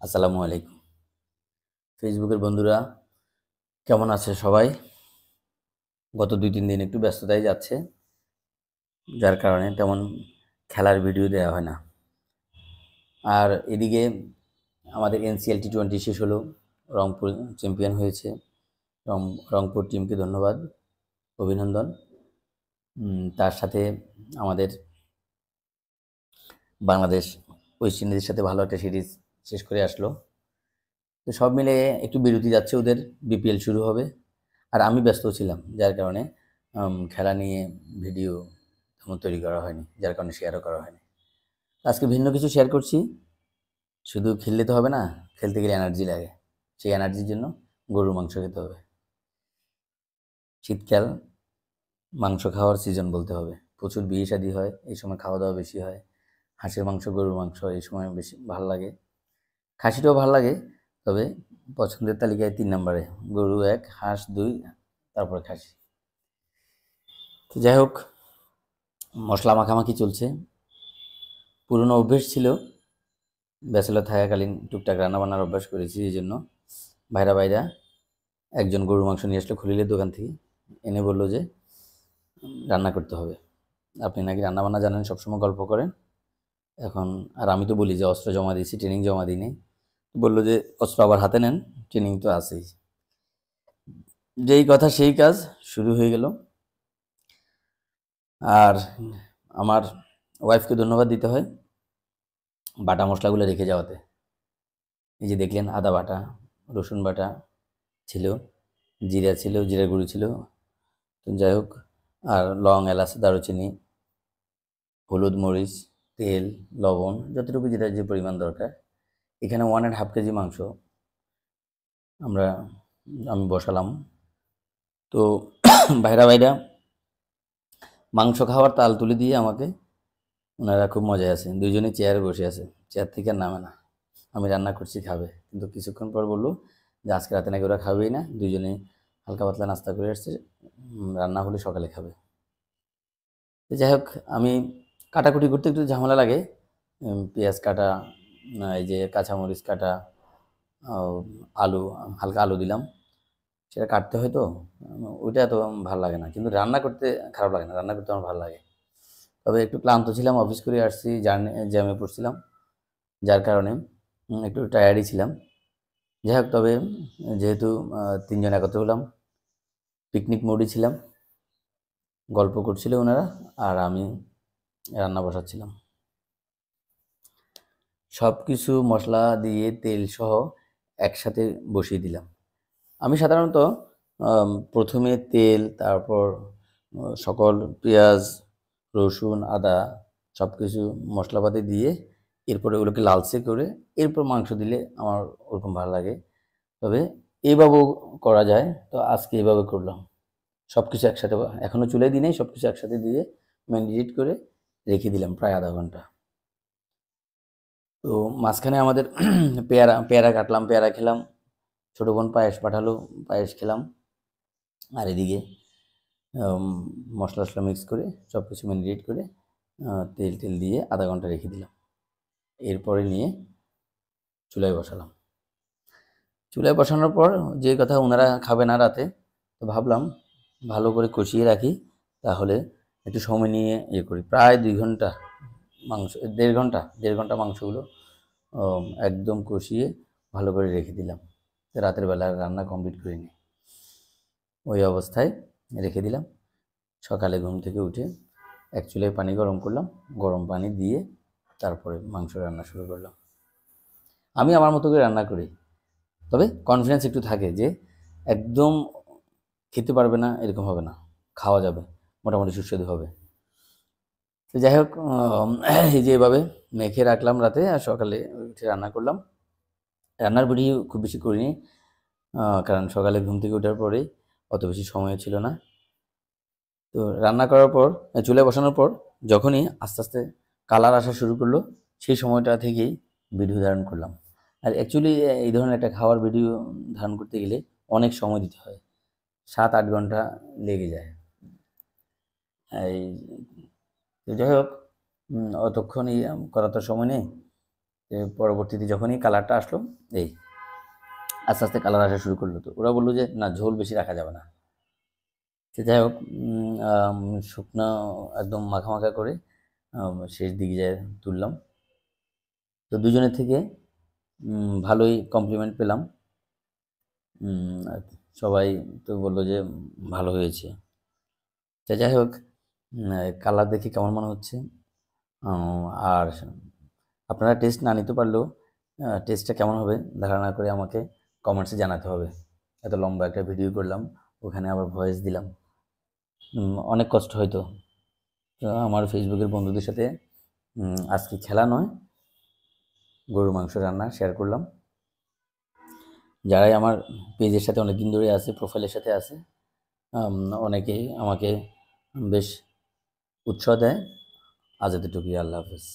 আসসালামু আলাইকুম। ফেসবুকের বন্ধুরা কেমন আছে সবাই? গত ২-৩ দিন একটু ব্যস্ততায় যাচ্ছে। যার কারণে তেমন খেলার ভিডিও দেয়া হয় না। আর এদিকে আমাদের NCL T20 শেষ হলো। রংপুর চ্যাম্পিয়ন হয়েছে। রং রংপুর টিমকে ধন্যবাদ, অভিনন্দন। তার সাথে আমাদের বাংলাদেশ ওয়েস্ট ইন্ডিজের সাথে ভালো একটা সিরিজ শেষ করে আসলো। তো সব মিলিয়ে একটু বিরতি যাচ্ছে, ওদের BPL শুরু হবে। আর আমি ব্যস্ত ছিলাম, যার কারণে খেলা নিয়ে ভিডিও তেমন তৈরি করা হয়নি, যার কারণে শেয়ারও করা হয়নি। আজকে ভিন্ন কিছু শেয়ার করছি। শুধু খেললে তো হবে না, খেলতে গেলে এনার্জি লাগে। সেই এনার্জির জন্য গরুর মাংস খেতে হবে। শীতকাল, মাংস খাওয়ার সিজন বলতে হবে। প্রচুর বিয়ে শাদী হয়, এই সময় খাওয়া দাওয়া বেশি হয়। হাঁসের মাংস, গরুর মাংস এই সময় বেশি ভালো লাগে। খাসিটাও ভালো লাগে, তবে পছন্দের তালিকায় ৩ নম্বরে। গরু ১, হাঁস ২, তারপরে খাসি। তো যাই হোক, মশলা মাখামাখি চলছে। পুরনো অভ্যেস ছিল, ব্যাচেলর থাকাকালীন টুকটাক রান্নাবান্নার অভ্যাস করেছি। এই জন্য বাইরা একজন গরুর মাংস নিয়ে আসলো খলিলের দোকান থেকে, এনে বললো যে রান্না করতে হবে। আপনি নাকি রান্নাবান্না জানেন, সবসময় গল্প করেন। এখন আর আমি তো বলি যে অস্ত্র জমা দিয়েছি, ট্রেনিং জমা দিই নি। বললো যে অস্ত্র আবার হাতে নেন, ট্রেনিং তো আছেই। যেই কথা সেই কাজ, শুরু হয়ে গেল। আর আমার ওয়াইফকে ধন্যবাদ দিতে হয় বাটা মশলাগুলো রেখে যাওয়াতে। এই যে দেখলেন, আদা বাটা, রসুন বাটা ছিল, জিরা ছিল, জিরা গুঁড়ো ছিল। তো যাই হোক, আর লং, এলাচ, দারুচিনি, হলুদ, মরিচ, তেল, লবণ, যতটুকু যেটা যে পরিমাণ দরকার। এখানে 1.5 কেজি মাংস আমি বসালাম। তো বাইরা মাংস খাওয়ার তাল তুলে দিয়ে আমাকে, ওনারা খুব মজায় আছে, দুইজনে চেয়ারে বসে আছে, চেয়ার থেকে আর নামে না। আমি রান্না করছি, খাবে। কিন্তু কিছুক্ষণ পর বললো যে আজকে রাতে নাকি ওরা খাবেই না, দুইজনে হালকা পাতলা নাস্তা করে আসছে, রান্না হলে সকালে খাবে। তো যাই হোক, আমি কাটাকুটি করতে একটু ঝামেলা লাগে। পেঁয়াজ কাটা, এই যে কাঁচামরিচ কাটা, আলু, হালকা আলু দিলাম, সেটা কাটতে হয়। তো ওইটা এত ভালো লাগে না, কিন্তু রান্না করতে খারাপ লাগে না, রান্না করতে আমার ভালো লাগে। তবে একটু ক্লান্ত ছিলাম, অফিস করে আসছি, জ্যামে পড়ছিলাম, যার কারণে একটু টায়ার্ডই ছিলাম। যাই হোক, তবে যেহেতু ৩ জন একত্র হলাম, পিকনিক মোডে ছিলাম, গল্প করছিল ওনারা, আর আমি রান্না বসাচ্ছিলাম। সব কিছু মশলা দিয়ে তেল সহ একসাথে বসিয়ে দিলাম। আমি সাধারণত প্রথমে তেল, তারপর সকল পেঁয়াজ, রসুন, আদা সব কিছু মশলাপাতি দিয়ে এরপরে ওগুলোকে লালচে করে এরপর মাংস দিলে আমার ওরকম ভালো লাগে। তবে এইভাবেও করা যায়, তো আজকে এইভাবে করলাম। সব কিছু একসাথে, এখনও চুলায় দিই নাই, সব কিছু একসাথে দিয়ে ম্যারিনেট করে রেখে দিলাম প্রায় আধা ঘন্টা। তো মাঝখানে আমাদের পেয়ারা কাটলাম, পেয়ারা খেলাম। ছোটো বোন পায়েস পাঠালো, পায়েস খেলাম। আর এদিকে মশলা টশলা মিক্স করে সব কিছু ম্যারিনেট করে তেল দিয়ে আধা ঘন্টা রেখে দিলাম। এরপরে নিয়ে চুলায় বসালাম। চুলায় বসানোর পর যে কথা, ওনারা খাবে না রাতে, তো ভাবলাম ভালো করে কষিয়ে রাখি, তাহলে একটু সময় নিয়ে ইয়ে করি। প্রায় 2 ঘন্টা মাংস, 1.5 ঘন্টা মাংসগুলো একদম কষিয়ে ভালো করে রেখে দিলাম। রাতের বেলা রান্না কমপ্লিট করে নিই, ওই অবস্থায় রেখে দিলাম। সকালে ঘুম থেকে উঠে এক চুলায় পানি গরম করলাম, গরম পানি দিয়ে তারপরে মাংস রান্না শুরু করলাম। আমি আমার মতো করে রান্না করি, তবে কনফিডেন্স একটু থাকে যে একদম খেতে পারবে না এরকম হবে না, খাওয়া যাবে, মোটামুটি সুস্বাদু হবে। তো যাই হোক, এই যে এভাবে মেখে রাখলাম রাতে, আর সকালে উঠে রান্না করলাম। রান্নার ভিডিও খুব বেশি করিনি, কারণ সকালে ঘুম থেকে ওঠার পরেই অত বেশি সময় ছিল না। তো রান্না করার পর, চুলায় বসানোর পর যখনই আস্তে আস্তে কালার আসা শুরু করলো, সেই সময়টা থেকেই ভিডিও ধারণ করলাম। আর অ্যাকচুয়ালি এই ধরনের একটা খাওয়ার ভিডিও ধারণ করতে গেলে অনেক সময় দিতে হয়, 7-8 ঘন্টা লেগে যায়। এই তো যাই হোক, অতক্ষণ করার তো সময় নেই। পরবর্তীতে যখনই কালারটা আসলো, এই আস্তে আস্তে কালার আসা শুরু করলো, তো ওরা বললো যে না, ঝোল বেশি রাখা যাবে না। সে যাই হোক, শুকনো একদম মাখা মাখা করে শেষ দিকে যায় তুললাম। তো দুজনের থেকে ভালোই কমপ্লিমেন্ট পেলাম। আর সবাই তো বললো যে ভালো হয়েছে। তা যাই হোক, কালার দেখে কেমন মনে হচ্ছে, আর আপনারা টেস্ট না নিতে পারলেও টেস্টটা কেমন হবে ধারণা করে আমাকে কমেন্টসে জানাতে হবে। এত লম্বা একটা ভিডিও করলাম, ওখানে আবার ভয়েস দিলাম, অনেক কষ্ট হয়তো। তো আমার ফেসবুকের বন্ধুদের সাথে আজকে খেলা নয়, গরুর মাংস রান্না শেয়ার করলাম। যারাই আমার পেজের সাথে অনেক দিন ধরে আছে, প্রোফাইলের সাথে আছে, অনেকেই আমাকে বেশ উৎসাহ দেয়। আজ এতটুকুই, আল্লাহ হাফেজ।